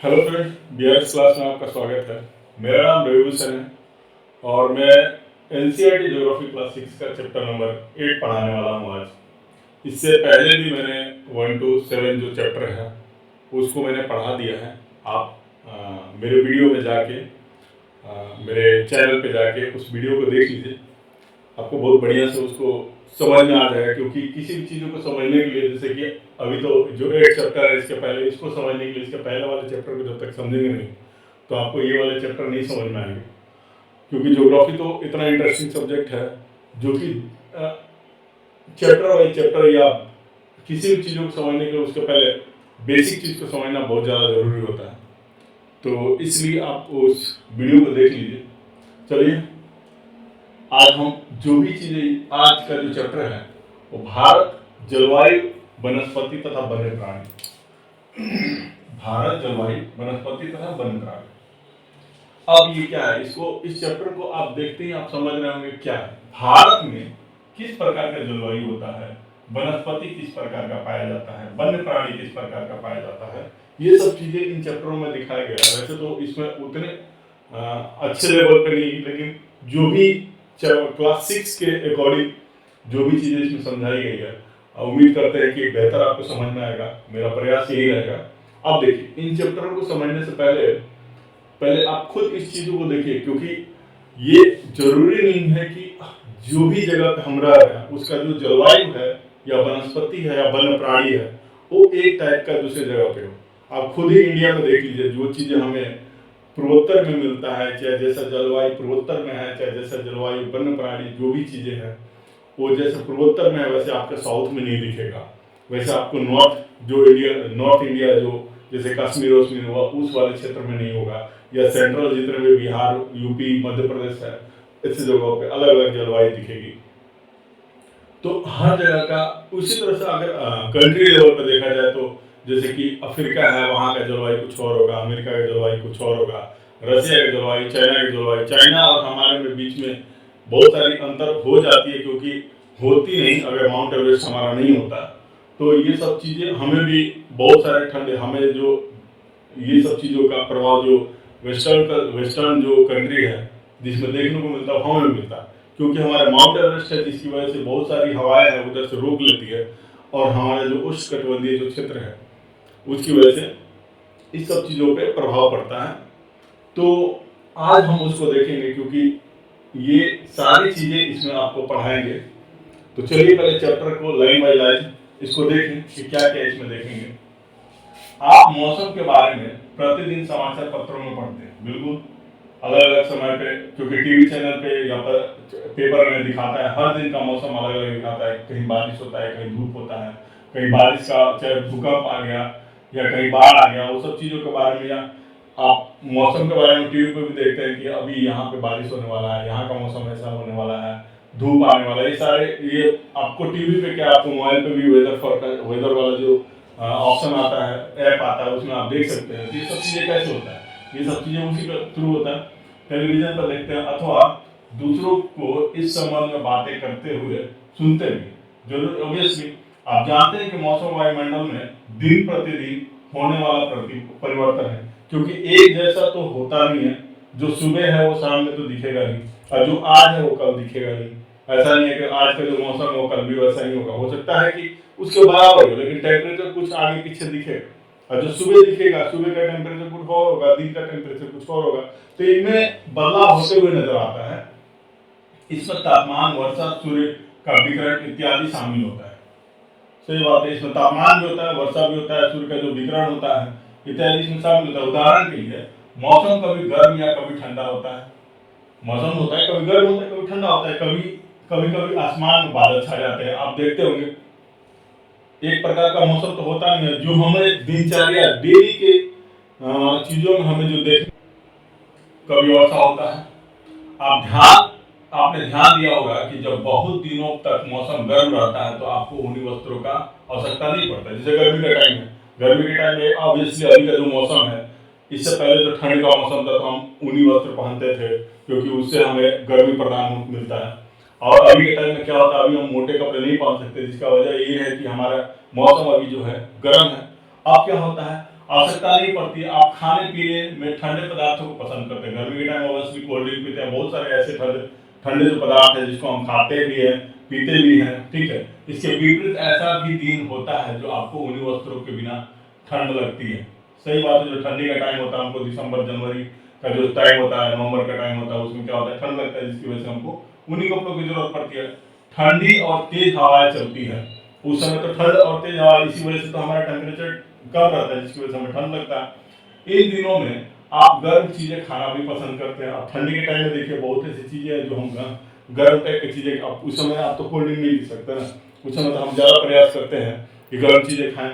Hello friend, BRS class में आपका स्वागत है। मेरा नाम रवि भूषण है और मैं एनसीईआरटी ज्योग्राफी क्लास 6 का चैप्टर नंबर 8 पढ़ाने वाला हूँ आज। इससे पहले भी मैंने 1 to 7 जो चैप्टर है उसको मैंने पढ़ा दिया है। आप मेरे वीडियो में जाके मेरे चैनल पे जाके उस वीडियो को देख लीजिए। आपको बहुत बढ़िया से उसको समझ में आ जाएगा, क्योंकि किसी भी चीज़ों को समझने के लिए, जैसे कि अभी तो जो 8 चैप्टर है, इसके पहले इसको समझने के लिए इसके पहले वाले चैप्टर को जब तक समझेंगे नहीं तो आपको ये वाले चैप्टर नहीं समझ में आएंगे। क्योंकि ज्योग्राफी तो इतना इंटरेस्टिंग सब्जेक्ट है जो कि चैप्टर वाइज चैप्टर या किसी भी चीज़ों को समझने के लिए उसके पहले बेसिक चीज़ को समझना बहुत ज़्यादा ज़रूरी होता है। तो इसलिए आप उस वीडियो को देख लीजिए। चलिए, आज हम जो भी चीजें, आज का जो चैप्टर है वो भारत, जलवायु, वनस्पति तथा वन्य प्राणी। भारत, जलवायु, वनस्पति तथा वन्य प्राणी। अब ये क्या है, इसको, इस चैप्टर को आप देखते ही आप समझ रहे होंगे क्या है। भारत में किस प्रकार का जलवायु होता है, वनस्पति किस प्रकार का पाया जाता है, वन्य प्राणी किस प्रकार का पाया जाता है, ये सब चीजें इन चैप्टरों में दिखाया गया है। वैसे तो इसमें उतने अच्छे लेवल पे नहीं, लेकिन जो भी क्लास 6 के अकॉर्डिंग जो भी चीजें इसमें समझाई गई है, उम्मीद करते हैं कि बेहतर आपको समझ में आएगा। मेरा प्रयास यही रहेगा। अब देखिए, इन चैप्टरों को समझने से पहले पहले आप खुद इस चीजों को देखिए, क्योंकि ये जरूरी नहीं है कि जो भी जगह पे हम रह रहे हैं उसका जो जलवायु है या वनस्पति है या वन्य प्राणी है वो एक टाइप का दूसरी जगह पे हो। आप खुद ही इंडिया में देख लीजिए, जो चीजें हमें पूर्वोत्तर में मिलता है, चाहे जैसा जलवायु पूर्वोत्तर में है, चाहे जैसा जलवायु वन्य प्राणी जो भी चीजें हैं वो जैसे पूर्वोत्तर में है वैसे आपके साउथ में नहीं दिखेगा। वैसे आपको नॉर्थ इंडिया जो जैसे कश्मीर वश्मीर हुआ उस वाले क्षेत्र में नहीं होगा, या सेंट्रल जितने भी बिहार, यूपी, मध्य प्रदेश है, ऐसी जगहों पे अलग अलग जलवायु दिखेगी। तो हर जगह का उसी तरह से अगर कंट्री लेवल पर देखा जाए तो जैसे कि अफ्रीका है, वहाँ का जलवायु कुछ और होगा, अमेरिका का जलवायु कुछ और होगा, रशिया का जलवायु, चाइना की जलवायु, चाइना और हमारे में बीच में बहुत सारी अंतर हो जाती है, क्योंकि होती नहीं अगर माउंट एवरेस्ट हमारा नहीं होता। तो ये सब चीज़ें हमें भी बहुत सारे ठंडे, हमें जो ये सब चीज़ों का प्रभाव जो वेस्टर्न जो कंट्री है जिसमें देखने को मिलता है हमें मिलता है, क्योंकि हमारा माउंट एवरेस्ट है जिसकी वजह से बहुत सारी हवाएं हैं उधर से रोक लेती है, और हमारे जो उष्णकटिबंधीय जो क्षेत्र है उसकी वजह से इस सब चीज़ों पे प्रभाव पड़ता है। तो आज हम उसको देखेंगे, क्योंकि ये सारी चीज़ें इसमें आपको पढ़ाएंगे। तो चलिए पहले चैप्टर को लाइन बाय लाइन इसको देखें कि क्या क्या इसमें देखेंगे। आप मौसम के बारे में प्रतिदिन समाचार पत्रों में पढ़ते हैं, बिल्कुल अलग अलग समय पे, क्योंकि टीवी चैनल पे या पर पेपर में दिखाता है, हर दिन का मौसम अलग अलग दिखाता है। कहीं बारिश होता है, कहीं धूप होता है, कहीं बारिश का चाहे भूकंप आ गया या कहीं बाढ़ आ गया, वो सब चीज़ों के बारे में, या आप मौसम के बारे में टीवी पे भी देखते हैं कि अभी यहाँ पे बारिश होने वाला है, यहाँ का मौसम ऐसा होने वाला है, धूप आने वाला है। ये सारे, ये आपको टीवी पे क्या, आपको मोबाइल पे भी वेदर वाला जो ऑप्शन आता है, ऐप आता है, उसमें आप देख सकते हैं। ये सब चीज़ें कैसे होता है, ये सब चीज़ें उसी के थ्रू होता है, टेलीविजन पर देखते हैं अथवा दूसरों को इस संबंध में बातें करते हुए सुनते भी। जरूर ऑब्वियसली आप जानते हैं कि मौसम वायुमंडल में दिन प्रतिदिन होने वाला परिवर्तन है, क्योंकि एक जैसा तो होता नहीं है। जो सुबह है वो शाम में तो दिखेगा नहीं, और जो आज है वो कल दिखेगा नहीं। ऐसा नहीं है कि आज का जो मौसम है वो कल भी वैसा ही होगा, हो सकता है कि उसके बराबर हो, लेकिन टेम्परेचर कुछ आगे पीछे दिखेगा। और जो सुबह दिखेगा, सुबह का टेम्परेचर कुछ और होगा, दिन का टेम्परेचर कुछ और होगा। तो इनमें बदलाव होते हुए नजर आता है। इसमें तापमान, वर्षा, सूर्य का विकिरण इत्यादि शामिल होता है। सही बात है, इसमें तापमान भी होता है, वर्षा भी होता है, सूर्य का जो विकिरण होता है इत्यादि इसमें शामिल होता है। उदाहरण के लिए मौसम कभी गर्म या कभी ठंडा होता है। मौसम होता है कभी गर्म होता है, कभी ठंडा होता है, कभी कभी आसमान में बादल छा जाते हैं। आप देखते होंगे एक प्रकार का मौसम तो होता नहीं है जो हमें दिनचर्या डेली के चीजों में हमें जो देख, कभी वर्षा होता है। आपने ध्यान दिया होगा कि जब बहुत दिनों तक मौसम गर्म रहता है तो आपको ऊनी वस्त्रों का आवश्यकता नहीं पड़ता। जैसे गर्मी का टाइम है, गर्मी के टाइम में ऑब्वियसली अभी का जो मौसम है, इससे पहले जो ठंड का मौसम था तो हम ऊनी वस्त्र पहनते थे, क्योंकि उससे हमें गर्मी प्रदान मिलता है। और अभी के टाइम में क्या होता है, अभी हम मोटे कपड़े नहीं पहन सकते, जिसका वजह ये है कि हमारा मौसम अभी जो है गर्म है। अब क्या होता है, आवश्यकता नहीं पड़ती है। आप खाने पीने में ठंडे पदार्थों को पसंद करते हैं, गर्मी के टाइम ऑब्वियसली कोल्ड ड्रिंक पीते हैं, बहुत सारे ऐसे ठंडे ठंडे जो पदार्थ है जिसको हम खाते भी हैं पीते भी हैं, ठीक है। इसके विपरीत ऐसा भी दिन होता है जो आपको उन्हीं वस्त्रों के बिना ठंड लगती है। सही बात है, जो ठंडी का टाइम होता है हमको दिसंबर जनवरी का जो टाइम होता है, नवंबर का टाइम होता है, उसमें क्या होता है ठंड लगता है, जिसकी वजह से हमको उन्हीं कपड़ों की जरूरत पड़ती है। ठंडी और तेज हवाएं चलती है, उस समय तो ठंड और तेज हवा, इसी वजह से तो हमारा टेम्परेचर कम रहता है, जिसकी वजह से हमें ठंड लगता है। इन दिनों में आप गर्म चीजें खाना भी पसंद करते हैं। अब ठंडी के टाइम में देखिए बहुत ऐसी चीजें हैं जो हम गर्म टाइप की चीजें, अब उस समय आप तो कोल्ड ड्रिंक नहीं पी सकते ना, उस समय तो हम ज्यादा प्रयास करते हैं कि गर्म चीजें खाएं।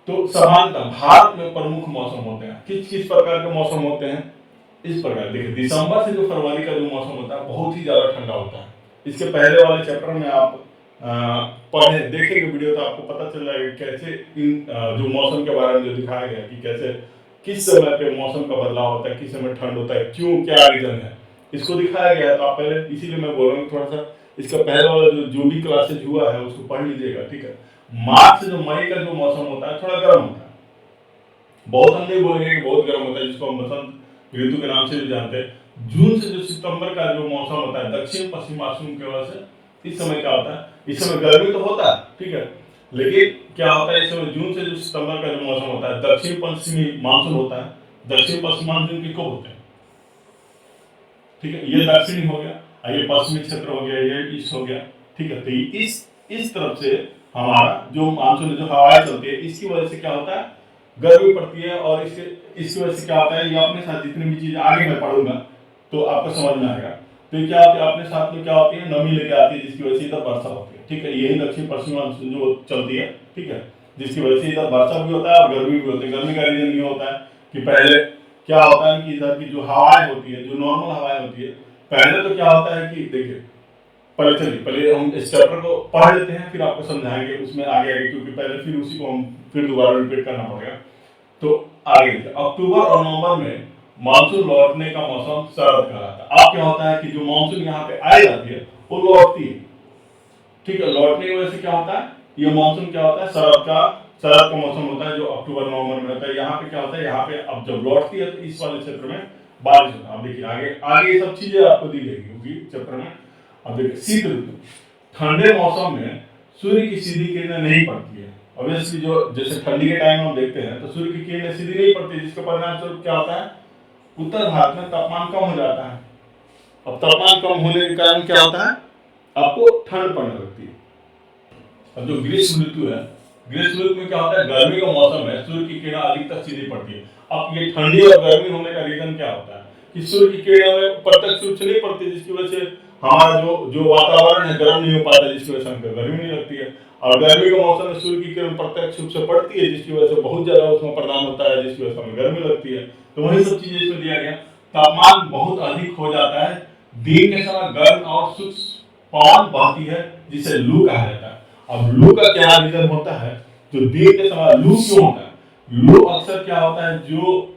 तो समानता भारत में प्रमुख मौसम होते हैं, किस किस प्रकार के मौसम होते हैं इस प्रकार देखिए। दिसंबर से जो फरवरी का जो मौसम होता है बहुत ही ज्यादा ठंडा होता है। इसके पहले वाले चैप्टर में आप पढ़े देखेंगे वीडियो तो आपको पता चल जाएगा कैसे इन जो मौसम के बारे में जो दिखाया गया कि कैसे किस समय पे मौसम का बदलाव होता है, किस समय ठंड होता है, क्यों, क्या रीजन है, इसको दिखाया गया है। तो आप पहले, इसीलिए मैं बोल रहा हूँ थोड़ा सा इसका पहले वाला जो भी क्लासेज हुआ है उसको पढ़ लीजिएगा, ठीक है। मार्च से जो मई का जो मौसम होता है थोड़ा गर्म होता है, बहुत हम नहीं बोलेंगे कि बहुत गर्म होता है, जिसको हम बसंत ऋतु के नाम से भी जानते हैं। जून से जो सितंबर का जो मौसम होता है दक्षिण पश्चिम मानसून की वजह से, इस समय क्या होता है, इस समय गर्मी तो होता है, ठीक है, लेकिन क्या होता है इस समय जून से जो सितंबर का जो मौसम होता है दक्षिण पश्चिमी मानसून होता है। दक्षिण पश्चिम मानसून किसको बोलते हैं, ठीक है, ये दक्षिणी हो गया, ये पश्चिमी क्षेत्र हो गया, ये ईस्ट हो गया, ठीक है। तो इस तरफ से हमारा जो मानसून जो हवाएं चलती है इसकी वजह से क्या होता है गर्मी पड़ती है, और इसकी वजह से क्या होता है, ये अपने साथ जितनी भी चीजें आगे मैं पढ़ूंगा तो आपको समझ में आएगा। तो ये क्या होती है अपने साथ में क्या होती है, नमी लेके आती है, जिसकी वजह से इधर वर्षा होती है, ठीक है। यही दक्षिण पश्चिम मानसून जो चलती है, ठीक है, जिसकी वजह से इधर वर्षा भी होता है और गर्मी भी होती है। गर्मी का रीजन ये होता है कि पहले क्या होता है कि इधर की जो हवाएं होती है, जो नॉर्मल हवाएं होती है, पहले तो क्या होता है कि देखिए पहले हम इस चैप्टर को पढ़ लेते हैं फिर आपको समझाएंगे उसमें आगे आगे, क्योंकि पहले फिर उसी को हम फिर दोबारा रिपीट करना पड़ेगा। तो आगे अक्टूबर और नवंबर में मानसून लौटने का मौसम शरद कहलाता है। अब क्या होता है कि जो मानसून यहाँ पे आ जाती है वो लौटती है, ठीक है। लौटने की वजह से क्या होता है, ये मानसून क्या होता है शरद का मौसम होता है जो अक्टूबर नवंबर में होता है। यहाँ पे क्या होता है, यहाँ पे अब जब लौटती है तो इस वाले क्षेत्र में बारिश होता है। अब देखिए आगे आगे सब चीजें आपको दी जाएगी चैप्टर में। अब देखिए शीत ऋतु, ठंडे मौसम में सूर्य की सीधी किरणें नहीं पड़ती है। ऑब्वियसली जो जैसे ठंडी के टाइम हम देखते हैं तो सूर्य की किरणें सीधी नहीं पड़ती, जिसके परिणाम स्वरूप क्या होता है उत्तर भारत में तापमान कम हो जाता है। अब तापमान कम होने के कारण क्या होता है, आपको ठंड पड़ने लगती है। अब जो ग्रीष्म ऋतु है, ग्रीष्म ऋतु में क्या होता है गर्मी का मौसम है, सूर्य की किरणें अधिकतर सीधी पड़ती है। अब ये ठंडी और गर्मी होने का रीजन क्या होता है कि सूर्य की किरणें प्रत्यक्ष रूप से नहीं पड़ती, जिसकी वजह से हमारा जो वातावरण है गर्म नहीं हो पाता, जिसकी वजह से हमको गर्मी नहीं लगती है। और गर्मी का मौसम में सूर्य की किरण प्रत्यक्ष रूप से पड़ती है, जिसकी वजह से बहुत ज्यादा उसमें प्रदान होता है, जिसकी वजह से हमें गर्मी लगती है। तो वही सब चीजें इसमें दिया गया। तापमान बहुत अधिक हो जाता है, दिन के समय गर्म और शुष्क पवन बहती है, जिसे लू कहा जाता है। अब लू का क्या रीजन होता है, जो दिन के समय लू क्यों होता है, लू अक्सर क्या होता है जो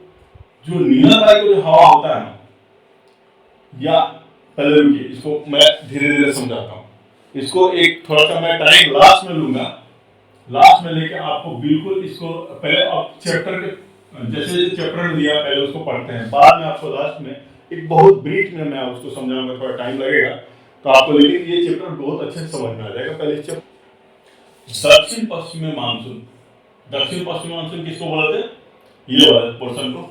नीला वायु जो हवा होता है ना, या पहले रुकिए इसको मैं धीरे धीरे समझाता हूँ। इसको एक थोड़ा सा मैं टाइम लास्ट में लूंगा, लास्ट में लेके आपको बिल्कुल इसको पहले आप चैप्टर के जैसे चैप्टर दिया पहले उसको पढ़ते हैं, बाद में आपको लास्ट में एक बहुत ब्रीफ में मैं उसको समझाऊंगा, थोड़ा टाइम लगेगा तो आपको, लेकिन ये चैप्टर बहुत अच्छे से समझ में आ जाएगा। पहले दक्षिण पश्चिमी मानसून, दक्षिण पश्चिमी मानसून किसको बोलते हैं, ये वाला पोर्शन को,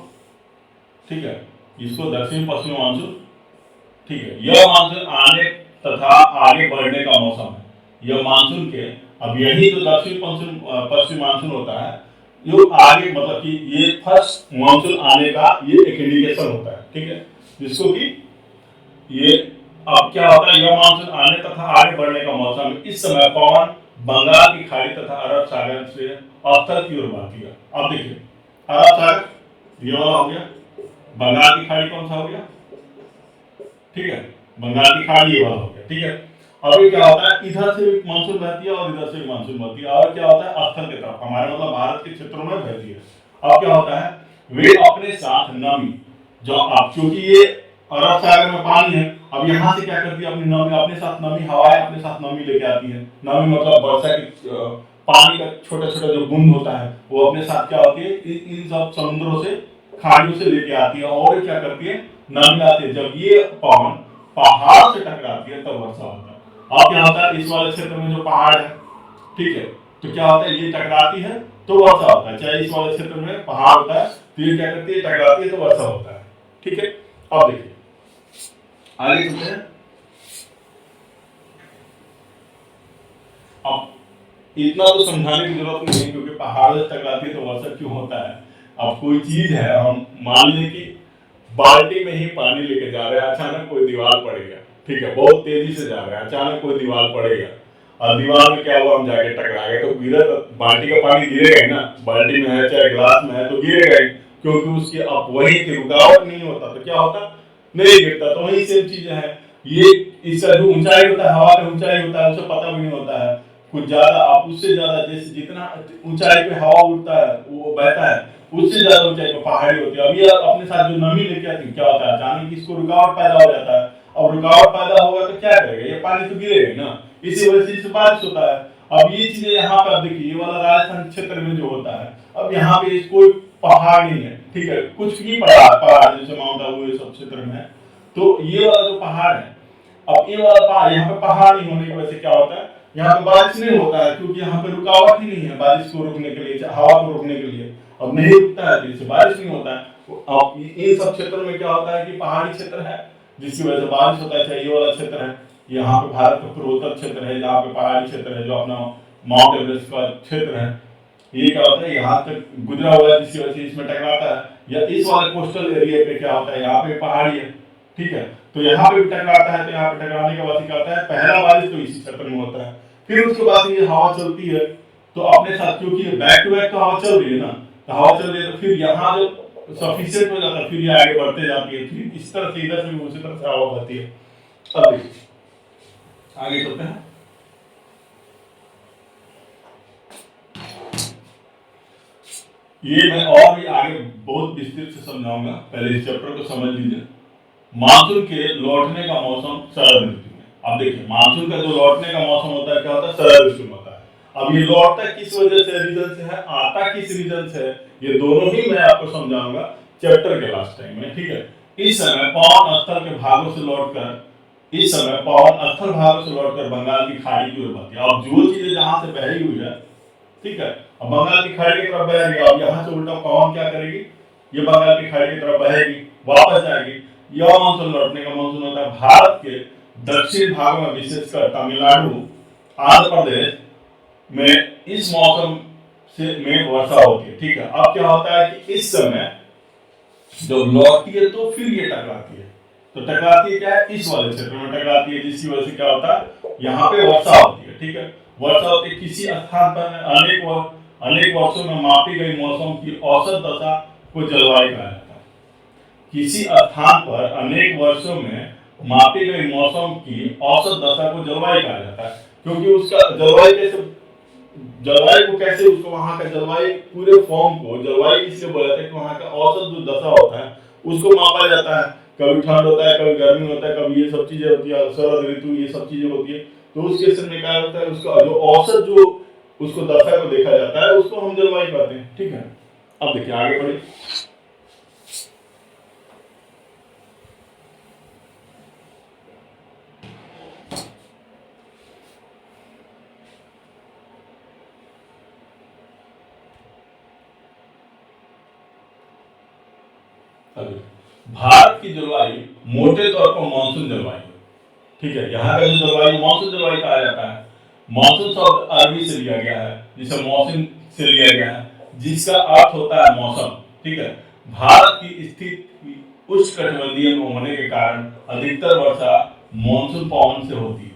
ठीक है, इसको दक्षिण पश्चिमी मानसून, ठीक है। यह मानसून आने तथा आगे बढ़ने का मौसम है। यह मानसून के अब यही जो दक्षिण पश्चिम मानसून होता है, जो आगे मतलब कि ये फर्स्ट मानसून आने का ये एक इंडिकेशन होता है, ठीक है, जिसको कि ये अब क्या होता है, यह मानसून आने तथा आगे बढ़ने का मौसम। इस समय पवन बंगाल की खाड़ी तथा अरब सागर से उत्तर की ओर बहती है। अब देखिए अरब सागर ये वाला हो गया, बंगाल की खाड़ी कौन सा हो गया, ठीक है, बंगाल की खाड़ी ये वाला हो गया, ठीक है। अभी क्या होता है इधर से भी मानसून बहती है और इधर से भी मानसून बहती है, और क्या होता है स्थल की तरफ हमारे मतलब भारत के क्षेत्रों में बहती है। अब क्या होता है वे अपने साथ नमी, जो अब क्योंकि ये अरब सागर में पानी है, अब यहाँ से क्या करती है अपनी नमी अपने साथ, नमी हवाएं अपने साथ नमी लेके आती है। नमी मतलब वर्षा की पानी का छोटा छोटा जो बूंद होता है वो अपने साथ क्या होती है, इन सब समुद्रों से, खाड़ियों से लेके आती है और क्या करती है, नमी लाती है। जब ये पवन पहाड़ से टकराती है तब वर्षा होता है। अब क्या होता है, इस वाले क्षेत्र में जो पहाड़ है, ठीक है, तो क्या होता है, ये टकराती है तो वर्षा होता है। चाहे इस वाले क्षेत्र में पहाड़ होता है तो ये क्या करती है, टकराती है तो वर्षा होता है। ठीक है, अब देखिए आगे चलते हैं। अब इतना तो समझाने की जरूरत नहीं है, क्योंकि पहाड़ से टकराती है तो वर्षा क्यों होता है। अब कोई चीज है, हम मान लीजिए कि बाल्टी में ही पानी लेके जा रहे हैं, अचानक कोई दीवार पड़ गया, ठीक है, बहुत तेजी से जा रहे हैं, अचानक कोई दीवार पड़ेगा और दीवार में क्या हुआ, हम जाके टकरा गए, तो गिरा, तो बाल्टी का पानी गिरेगा ही ना, बाल्टी में है चाहे ग्लास में है तो गिरेगा ही, क्योंकि उसकी अब वही की रुकावट नहीं होता तो क्या होता, नहीं गिरता। तो वही सेम चीजें हैं, ये इसका जो ऊंचाई होता है, हवा का ऊंचाई होता है, उसे पता भी नहीं होता है। कुछ ज्यादा आप उससे ज्यादा, जैसे जितना ऊंचाई पे हवा उड़ता है वो बहता है, उससे ज्यादा ऊंचाई पे पहाड़ी होती है। अब ये अपने साथ जो नमी लेके आती है, क्या होता है, अचानक इसको रुकावट पैदा हो जाता है। अब रुकावट पैदा होगा तो क्या करेगा, ये पानी तो गिरेगा ना, इसी वजह से इससे बारिश होता है। अब ये चीजें यहाँ पे आप देखिए, ये वाला राजस्थान क्षेत्र में जो होता है, अब यहाँ पे कोई पहाड़ नहीं है, ठीक है, कुछ भी पहाड़ जैसे माउंट आबू ये सब क्षेत्र में है, तो ये वाला जो पहाड़ है, अब ये वाला पहाड़, यहाँ पे पहाड़ नहीं होने की वजह से क्या होता है, यहाँ पे बारिश नहीं होता है, क्योंकि यहाँ पे रुकावट ही नहीं है बारिश को रोकने के लिए, हवा को रोकने के लिए। अब नहीं रुकता है तो इससे बारिश नहीं होता है। अब इन सब क्षेत्रों में क्या होता है कि पहाड़ी क्षेत्र है, जिसकी वजह से बारिश होता है। ये वाला क्षेत्र है, यहाँ पे भारत का पूर्वोत्तर क्षेत्र है, जहाँ पे पहाड़ी क्षेत्र है, जो अपना माउंट एवरेस्ट का क्षेत्र है, ये क्या होता है, यहाँ तक गुजरा हुआ है, जिसकी वजह से इसमें टकराता है। या इस वाले कोस्टल एरिया पे क्या होता है, यहाँ पे पहाड़ी है, ठीक है, तो यहाँ पे भी टकराता है, तो यहाँ पे टकराने के बाद क्या होता है, पहला बारिश तो इसी क्षेत्र में होता है, फिर उसके बाद ये हवा चलती है, तो अपने साथ, क्योंकि बैक टू बैक तो हवा चल रही है ना, तो हवा चल रही है तो फिर यहाँ जो सफिशिएंट हो जाता है, फिर ये आगे बढ़ते जाती है, फिर इस तरह से इधर से उसी तरह से हवा बहती है। अब देखिए आगे चलते हैं। ये मैं और भी आगे बहुत विस्तृत से समझाऊंगा, पहले इस चैप्टर को समझ लीजिए। मानसून के लौटने का मौसम शरद ऋतु में। अब देखिए मानसून का जो लौटने का मौसम होता है, क्या होता है, शरद ऋतु में होता है। अब ये लौटता किस वजह से, रीजन से है, आता किस रीजन से है, ये दोनों ही मैं आपको समझाऊंगा चैप्टर के लास्ट टाइम में, ठीक है। इस समय पवन स्थल के भागों से लौटकर, इस समय पवन स्थल भागों से लौटकर बंगाल की खाड़ी की ओर बढ़ती है। अब जो चीजें जहां से बही हुई है, ठीक है, अब बंगाल की खाड़ी की तरफ बहेगी, अब यहाँ से उल्टा पवन क्या करेगी, ये बंगाल की खाड़ी की तरफ बहेगी, वापस जाएगी। यह मानसून लौटने का मानसून होता है भारत के दक्षिण भाग में, विशेषकर तमिलनाडु, आंध्र प्रदेश में इस मौसम से में वर्षा होती है, ठीक है। अब क्या होता है कि इस समय जब लौटती है तो फिर ये टकराती है, तो टकराती है क्या है, इस वाले क्षेत्र में टकराती है, जिसकी वजह से क्या होता है, यहाँ पे वर्षा होती है, ठीक है। वर्षा होती है किसी स्थान पर अनेक वर्षों में मापी गई मौसम की औसत दशा को जलवायु कहा जाता है। किसी स्थान पर अनेक वर्षों में मापी गई मौसम की औसत दशा को जलवायु कहा जाता है, क्योंकि उसका जलवायु को कैसे, उसको वहां का जलवायु पूरे फॉर्म को जलवायु इसलिए बोला जाता है कि वहां का औसत जो दशा होता है उसको मापा जाता है। कभी ठंड होता है, कभी गर्मी होता है, कभी ये सब चीजें होती है, शरद ऋतु, ये सब चीजें होती है। तो उस केस में क्या होता है, उसका जो औसत जो उसको दशा को देखा जाता है, उसको हम जलवायु कहते हैं, ठीक है। अब देखिए आगे बढ़िए। भारत की जलवायु मोटे तौर पर मानसून जलवायु, ठीक है। यहाँ का जो जलवायु मानसून जलवायु कहा जाता है। मानसून शब्द अरबी से लिया गया है, जिसे मौसम से लिया गया है, जिसका अर्थ होता है मौसम, ठीक है। भारत की स्थिति उष्णकटिबंधीय में होने के कारण अधिकतर वर्षा मानसून पवन से होती है।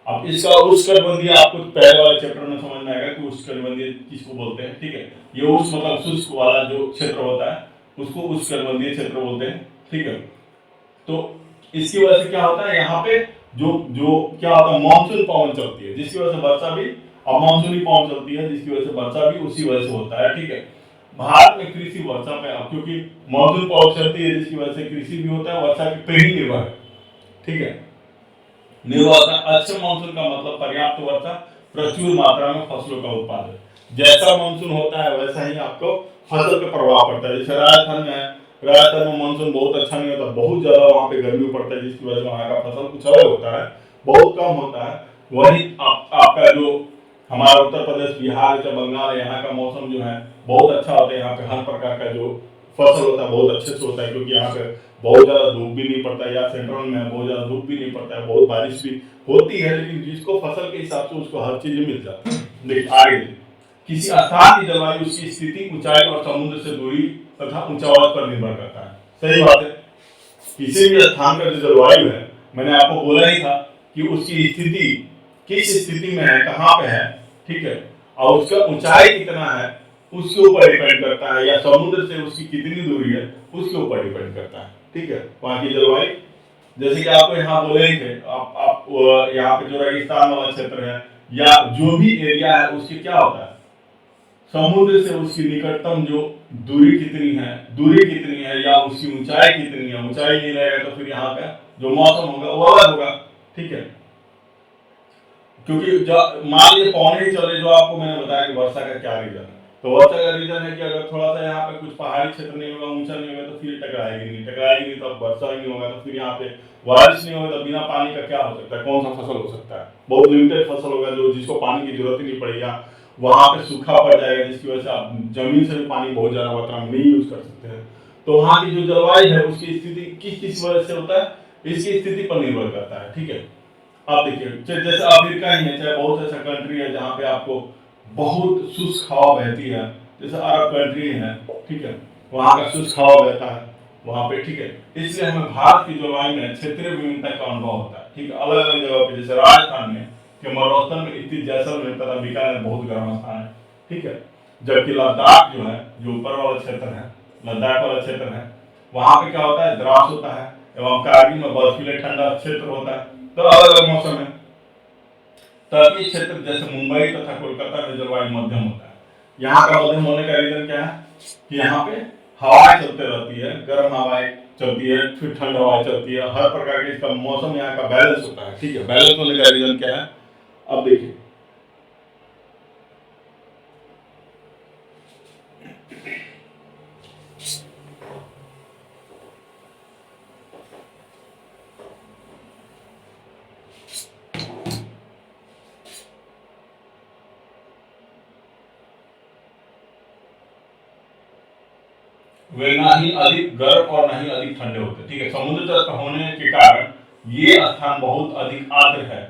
अब इसका उष्णकटिबंधीय आपको पहले वाले चैप्टर में समझ में आएगा कि उष्णकटिबंधीय किसको बोलते हैं, ठीक है। ये उष्ण मतलब शुष्क वाला जो क्षेत्र होता है उसको उष्णकटिबंधीय क्षेत्र बोलते हैं, ठीक है। तो इसकी वजह से क्या होता है, यहाँ पे जो जो क्या होता है, मानसून पवन चलती है, जिसकी वजह से वर्षा भी, अब मानसूनी पवन चलती है जिसकी वजह से वर्षा भी उसी वजह से होता है, ठीक है। भारत में कृषि वर्षा पे, अब क्योंकि मानसून पवन चलती है जिसकी वजह से कृषि भी होता है, वर्षा पे ही निर्भर है, ठीक है, निर्भर होता है। अच्छे मानसून का मतलब पर्याप्त वर्षा, प्रचुर मात्रा में फसलों का उत्पादन। जैसा मानसून होता है वैसा ही आपको फसल पे प्रभाव पड़ता है। जैसे राजस्थान में है, राजस्थान में मानसून बहुत अच्छा नहीं होता, बहुत ज्यादा वहाँ पे गर्मी पड़ता है, जिसकी वजह से वहाँ का फसल कुछ अलग होता है, बहुत कम होता है। वही आपका जो हमारा उत्तर प्रदेश, बिहार या बंगाल, यहाँ का मौसम जो है बहुत अच्छा होता है। यहाँ पे हर प्रकार का जो फसल होता है बहुत अच्छे से होता है, क्योंकि यहाँ पे बहुत ज्यादा धूप भी नहीं पड़ता है, या सेंट्रल में बहुत ज्यादा धूप भी नहीं पड़ता है, बहुत बारिश भी होती है, लेकिन जिसको फसल के हिसाब से उसको हर चीज मिल जाती है। देखिए आगे किसी स्थान की जलवायु उसकी स्थिति, ऊंचाई और समुद्र से दूरी तथा ऊंचाई पर निर्भर करता है। सही बात है। किसी भी स्थान का जो जलवायु है, मैंने आपको बोला ही था कि उसकी स्थिति किस स्थिति में है, कहाँ पे है, ठीक है, और उसका ऊंचाई कितना है उसके ऊपर डिपेंड करता है, या समुद्र से उसकी कितनी दूरी है उसके ऊपर डिपेंड करता है। ठीक है, वहां की जलवायु जैसे कि आपको यहाँ बोले ही थे, आप यहाँ पे जो रेगिस्तान वाला क्षेत्र है या जो भी एरिया है उसकी क्या होता है, समुद्र से उसकी निकटतम जो दूरी कितनी है या उसकी ऊंचाई कितनी है। ऊंचाई नहीं रहेगा तो फिर यहाँ का जो मौसम होगा वो अलग होगा। ठीक है, क्योंकि मान लीजिए पौने ही चले, जो आपको मैंने बताया कि वर्षा का क्या रीजन है, तो वर्षा का रीजन है कि अगर थोड़ा सा यहाँ पे कुछ पहाड़ी क्षेत्र नहीं होगा, ऊंचा नहीं होगा, तो फिर टकराएगी नहीं, तो वर्षा ही नहीं होगा, तो फिर यहाँ पे बारिश नहीं होगा, तो बिना पानी का क्या हो सकता है, कौन सा फसल हो सकता है, बहुत लिमिटेड फसल होगा जो जिसको पानी की जरूरत ही नहीं पड़ेगा। वहां पे सूखा पड़ जाएगा, जिसकी वजह से आप जमीन से भी पानी बहुत ज्यादा मात्रा में नहीं यूज कर सकते हैं। तो वहां की जो जलवायु है उसकी स्थिति किस वजह से होता है, इसकी स्थिति पर निर्भर करता है। ठीक है, आप देखिए जैसे अफ्रीका ही है, चाहे बहुत ऐसा कंट्री है जहाँ पे आपको बहुत शुष्क हवा बहती है, जैसे अरब कंट्री है, ठीक है, वहाँ का शुष्क हवा बहता है वहाँ पे। ठीक है, इसलिए हमें भारत की जलवायु में क्षेत्रीय विभिन्नता का अनुभव होता है। ठीक है, अलग अलग जगह पे, जैसे राजस्थान में कि मरुस्थल में स्थित जैसलमेर तथा बीकानेर बहुत गर्म स्थान है। ठीक है, जबकि लद्दाख जो है, जो ऊपर वाला क्षेत्र है, लद्दाख वाला क्षेत्र है, वहाँ पे क्या होता है, द्रास होता है, एवं कारगिल में बर्फीले ठंडा क्षेत्र होता है। तो अलग अलग मौसम है। तटीय क्षेत्र जैसे मुंबई तथा कोलकाता में जलवायु मध्यम होता है। यहाँ का मध्यम होने का रीजन क्या है कि यहाँ पे हवाएं चलते रहती है, गर्म हवाएं चलती है, फिर ठंड हवाएं चलती है, हर प्रकार के इसका मौसम यहाँ का बैलेंस होता है। ठीक है, बैलेंस होने का रीजन क्या है, अब देखिए वे ना ही अधिक गर्म और ना ही अधिक ठंडे होते। ठीक है, समुद्र तट पर होने के कारण ये स्थान बहुत अधिक आर्द्र है।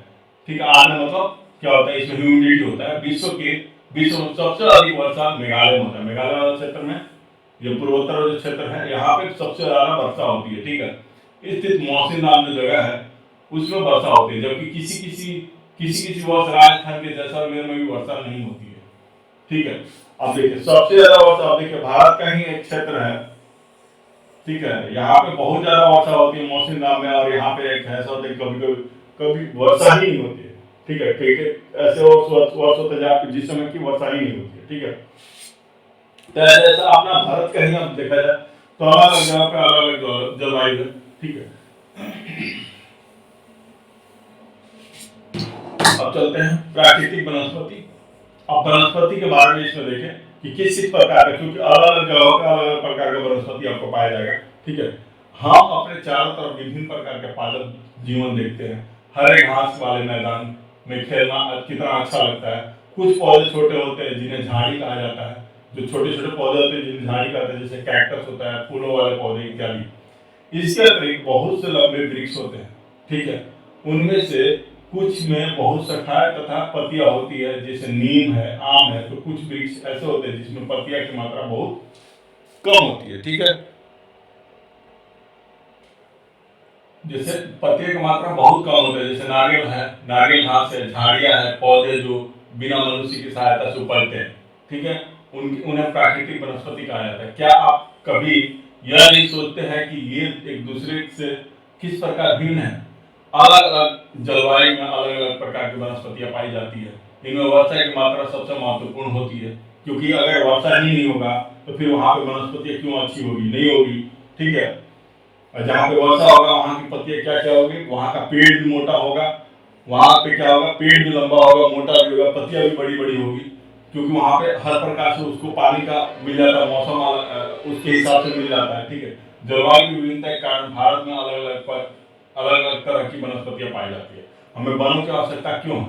ठीक है, आर्द्र मतलब क्या होता है, इसमें ह्यूमिडिटी होता है। विश्व में सबसे अधिक वर्षा मेघालय में होता है। मेघालय वाले क्षेत्र में, जो पूर्वोत्तर जो क्षेत्र है, यहाँ पे सबसे ज्यादा वर्षा होती है। ठीक है, स्थित मौसिन नाम जो जगह है उसमें वर्षा होती है, जबकि किसी वर्ष राजस्थान के जैसलमेर में भी वर्षा नहीं होती है। ठीक है, अब देखिए सबसे ज्यादा वर्षा, अब देखिए भारत का ही एक क्षेत्र है, ठीक है, यहाँ पे बहुत ज्यादा वर्षा होती है मौसम नाम में, और यहाँ पे एक ऐसा होता है कभी वर्षा ही नहीं होती है। ठीक है, कई ऐसे वर्ष होते हैं जहाँ पे जिस समय की वर्षा ही नहीं होती है। ठीक है, तो ऐसा अपना भारत का ही अब देखा जाए तो अलग अलग जगह पे अलग अलग जलवायु है। ठीक है, अब चलते हैं प्राकृतिक वनस्पति। अब वनस्पति के बारे में इसमें देखें कि किस प्रकार का, क्योंकि अलग अलग जगहों पे अलग अलग प्रकार का वनस्पति आपको पाया जाएगा। ठीक है, हम अपने चारों तरफ विभिन्न प्रकार के पालक जीवन देखते हैं। हरे घास वाले मैदान में खेलना कितना अच्छा लगता है। कुछ पौधे छोटे होते हैं जिन्हें झाड़ी कहा जाता है, जो छोटे छोटे पौधे होते हैं जिन्हें झाड़ी कहते हैं, जैसे कैक्टस होता है, फूलों वाले पौधे इत्यादि। इसके अतिरिक्त बहुत से लंबे वृक्ष होते हैं। ठीक है, उनमें से कुछ में बहुत शाखाएं तथा पत्तियां होती है, जैसे नीम है, आम है। तो कुछ वृक्ष ऐसे होते हैं जिसमें पत्तियां की मात्रा बहुत कम होती है। ठीक है, जैसे पत्तियों की मात्रा बहुत कम होती है, जैसे नारियल है, नारियल घास है, झाड़ियां है, पौधे जो बिना मनुष्य की सहायता से उपजते हैं। ठीक है, उन्हें प्राकृतिक वनस्पति कहा जाता है। क्या आप कभी यह नहीं सोचते हैं कि ये एक दूसरे से किस प्रकार भिन्न है। अलग अलग जलवायु में अलग अलग प्रकार की वनस्पतियां पाई जाती है। इनमें वर्षा की मात्रा सबसे महत्वपूर्ण होती है, क्योंकि अगर वर्षा ही नहीं होगा तो फिर वहां पे वनस्पतियां क्यों अच्छी होगी, नहीं होगी। ठीक है, और जहाँ पे वर्षा होगा वहां की पत्तियां क्या क्या होगी, वहां का पेड़ भी मोटा होगा, वहां पे क्या होगा, पेड़ भी लंबा होगा, मोटा भी होगा, पत्तियां भी बड़ी बड़ी होगी, क्योंकि वहां पे हर प्रकार से उसको पानी का मिल जाता है, मौसम उसके हिसाब से मिल जाता है। ठीक है, जलवायु की विभिन्नता के कारण भारत में अलग अलग तरह की वनस्पतियां पाई जाती है। हमें वनों की आवश्यकता क्यों है?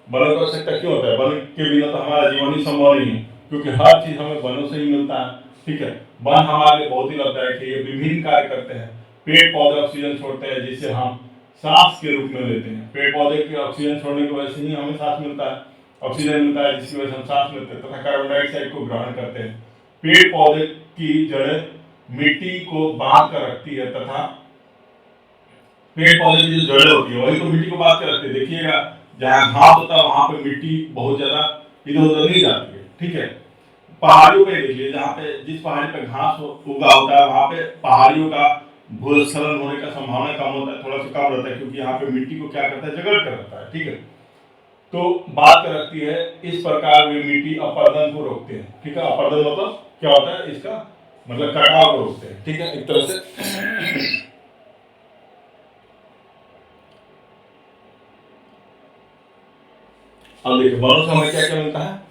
वनों की आवश्यकता क्यों होता है? वन के बिना तो हमारा जीवन ही संभव नहीं है, क्योंकि हर चीज हमें वनों से ही मिलता है। ठीक है, वन हमारे लिए बहुत ही लाभदायक है, ये विभिन्न कार्य करते हैं। पेड़ पौधे ऑक्सीजन छोड़ते हैं जिसे हम सांस के रूप में लेते हैं। पेड़ पौधे के ऑक्सीजन छोड़ने की वजह से ही हमें सांस मिलता है, ऑक्सीजन मिलता है, जिसकी वजह से हम सांस लेते हैं तथा कार्बन डाइऑक्साइड को ग्रहण करते हैं। पेड़ पौधे की जड़ें मिट्टी को बांध कर रखती है तथा पेड़ पौधे की जो जड़ें होती है वही तो मिट्टी को बांध कर रखती है। देखिएगा, जहाँ घास होता है वहां पे मिट्टी बहुत ज्यादा इधर उधर नहीं जाती है। ठीक है, पहाड़ियों पे देखिए, जहाँ पे जिस पहाड़ी पे घास उगा होता है वहां पे पहाड़ियों का भूस्खलन होने का संभावना कम होता है, थोड़ा सा कम रहता है, क्योंकि यहाँ पे मिट्टी को क्या करता है, जकड़ कर रखता है। ठीक है, तो बात कर रखती है, इस प्रकार वे मिट्टी अपरदन को रोकते हैं। ठीक है, अपरदन मतलब क्या होता है, इसका मतलब कटाव को रोकते हैं। ठीक है, एक तरह से। अब देखिए, वनों से हमें क्या क्या मिलता है?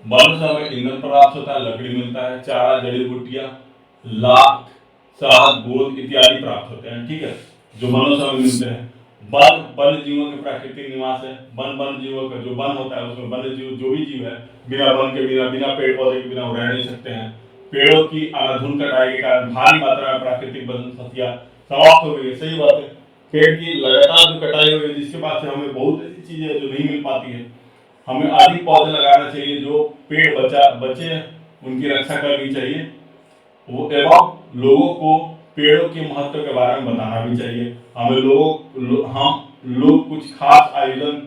वन से हमें ईंधन प्राप्त होता है, लकड़ी मिलता है, चारा, जड़ी बूटियां, लाख, शहद, गोंद इत्यादि प्राप्त होते हैं। ठीक है, जो वनों से हमें मिलते हैं। वन वन्य जीवों के प्राकृतिक निवास है। वन्य जीवों का जो वन होता है उसमें वन्य जीव जो भी जीव है, बिना वन के, बिना पेड़ पौधे के बिना रह नहीं सकते हैं। पेड़ों की अनाधुन कटाई के कारण भारी मात्रा में प्राकृतिक वनस्पतियां समाप्त हो गई है। सही बात है, पेड़ की लगातार जो कटाई हो गई, जिसके बाद से हमें बहुत ऐसी चीजें जो नहीं मिल पाती है। हमें अधिक पौधे लगाना चाहिए, जो पेड़ बचे उनकी रक्षा करनी चाहिए। वो एवं लोगों को पेड़ों के महत्व के बारे में बताना भी चाहिए। हमें हम लोग कुछ खास आयोजन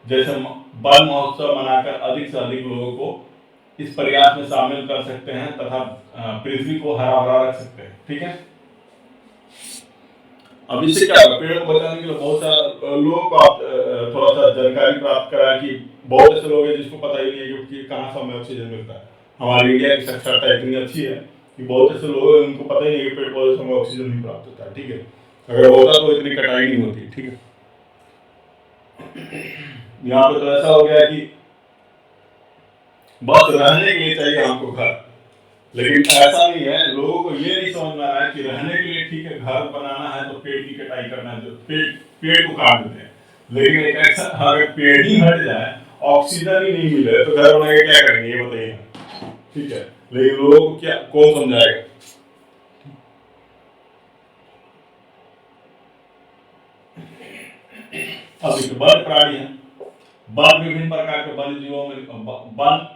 जैसे वन महोत्सव मनाकर अधिक से अधिक लोगों को इस प्रयास में शामिल कर सकते हैं तथा पृथ्वी को हरा भरा रख सकते हैं। ठीक है, अब इससे क्या होगा, पेड़ों को बचाने के लिए बहुत सारा लोगों को आप थोड़ा सा जानकारी प्राप्त करा कि बहुत ऐसे लोग हैं जिसको पता ही नहीं है कि कहाँ से हमें ऑक्सीजन मिलता है। हमारी इंडिया की साक्षरता इतनी अच्छी है कि बहुत ऐसे लोग हैं उनको पता ही नहीं कि पेड़ पौधे से हमें ऑक्सीजन नहीं प्राप्त होता है। ठीक है, अगर होता तो इतनी कटाई नहीं होती। ठीक है, यहाँ पे तो ऐसा हो गया कि बस रहने के लिए चाहिए हमको घर, लेकिन ऐसा नहीं है। लोगों को ये नहीं समझ में आ रहा है कि रहने के लिए ठीक है, घर बनाना है तो पेड़ की कटाई करना है, जो पेड़ को काट देते हैं। लेकिन एक ऐसा, अगर पेड़ ही हट जाए, ऑक्सीजन ही नहीं मिले, तो घर बना के क्या करेंगे ये बताइए। ठीक है, लेकिन लोगों को क्या, कौन समझाएगा? अब देखिए, वन प्राणी है। वन विभिन्न प्रकार के वन्य जीवों में वन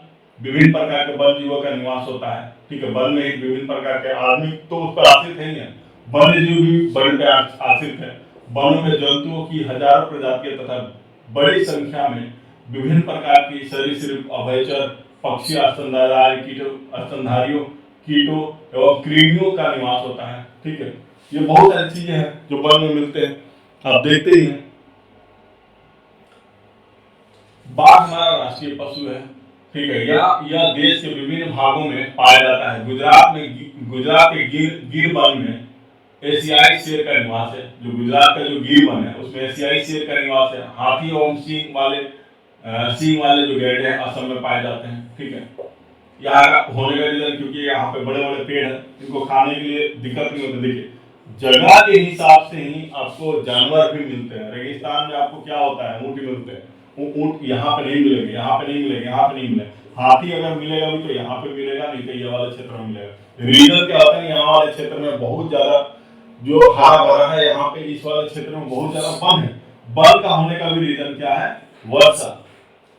विभिन्न प्रकार के वन्य जीवों का निवास होता है। ठीक है, वन में ही विभिन्न प्रकार के, आदमी तो उस पर आश्रित है ही है, वन्य जीव भी वन पे आश्रित है। वनों में जंतुओं की हजारों प्रजातियां तथा बड़ी संख्या में विभिन्न प्रकार की सरीसृप, अभयचर, पक्षी, स्तनधारियों, कीटों एवं कृमियों का निवास होता है। ठीक है, ये बहुत सारी चीजें हैं जो वन में मिलते हैं, आप देखते ही हैं। बाघ हमारा राष्ट्रीय पशु है। ठीक है, यह देश के विभिन्न भागों में पाया जाता है। गुजरात के गिर वन में एशियाई शेर का निवास है। जो गुजरात का जो गिर वन है उसमें एशियाई शेर का निवास है। हाथी एवं सींग वाले जो गैंडे हैं असम में पाए जाते हैं। ठीक है, यहाँ होने का रीजन क्योंकि यहाँ पे बड़े बड़े पेड़ हैं, इनको खाने के लिए दिक्कत नहीं होती। देखिए, जगह के हिसाब से ही आपको जानवर भी मिलते हैं। रेगिस्तान में आपको क्या होता है, ऊँट मिलते हैं। ऊँट यहाँ पे नहीं मिलेंगे, यहाँ पे नहीं मिलेंगे, यहाँ पे नहीं मिलेंगे। हाथी अगर मिलेगा भी तो यहाँ पे मिलेगा, नहीं तो ये वाले क्षेत्र में मिलेगा। रीजन क्या होता है, यहाँ वाले क्षेत्र में बहुत ज्यादा जो हरा भरा है, यहाँ पे इस वाले क्षेत्र में बहुत ज्यादा वन है। वन का होने का भी रीजन क्या है, वर्षा।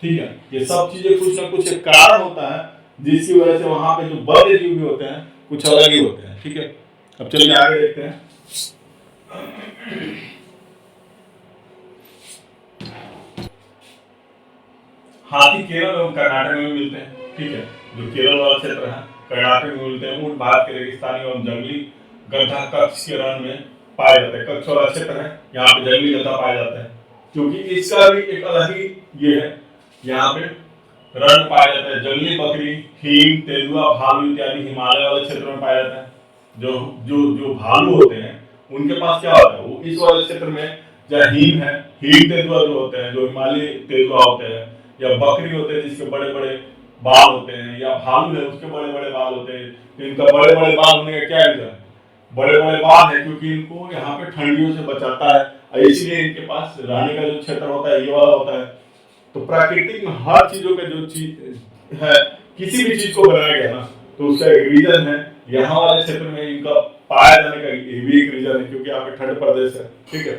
ठीक है, ये सब चीजें कुछ ना कुछ एक कारण होता है जिसकी वजह से वहां पे जो वन्य जीव भी होते हैं कुछ अलग ही होते हैं। ठीक है, अब चलिए आगे देखते हैं। हाथी केरल एवं कर्नाटक में मिलते हैं। ठीक है, जो केरल वाला क्षेत्र है, कर्नाटक में मिलते हैं। ऊँट भारत के रेगिस्तानी एवं जंगली गड्ढा कच्छ के रण में पाए जाते हैं। कच्छ वाला क्षेत्र है, यहाँ पे जंगली गड्ढा पाया जाता है, क्योंकि इसका भी एक अलग ही ये है। यहाँ पे रण पाया जाता है, जंगली बकरी, हिम, तेंदुआ, भालू इत्यादि हिमालय वाले क्षेत्रों में पाया जाता है। जो जो जो भालू होते हैं उनके पास क्या होता है, वो इस वाले क्षेत्र में, चाहे हिम है, हिम तेंदुआ जो होते हैं, जो हिमालय तेंदुआ होते हैं, या बकरी होते हैं जिसके बड़े बड़े बाल होते हैं, या भालू है उसके बड़े बड़े बाल होते हैं। तो इनका बड़े बड़े बाल होने का क्या रीजन है? बड़े बड़े बाल है क्योंकि इनको यहाँ पे ठंडियों से बचाता है, और इसलिए इनके पास रहने का जो क्षेत्र होता है ये वाला होता है। तो प्राकृतिक में हर चीजों का जो चीज है, किसी भी चीज को बनाया गया ना, तो उसका एक रीजन है। यहाँ वाले क्षेत्र में इनका पाया जाने का ये भी एक रीजन है, क्योंकि यहाँ पे ठंड प्रदेश है, ठीक है।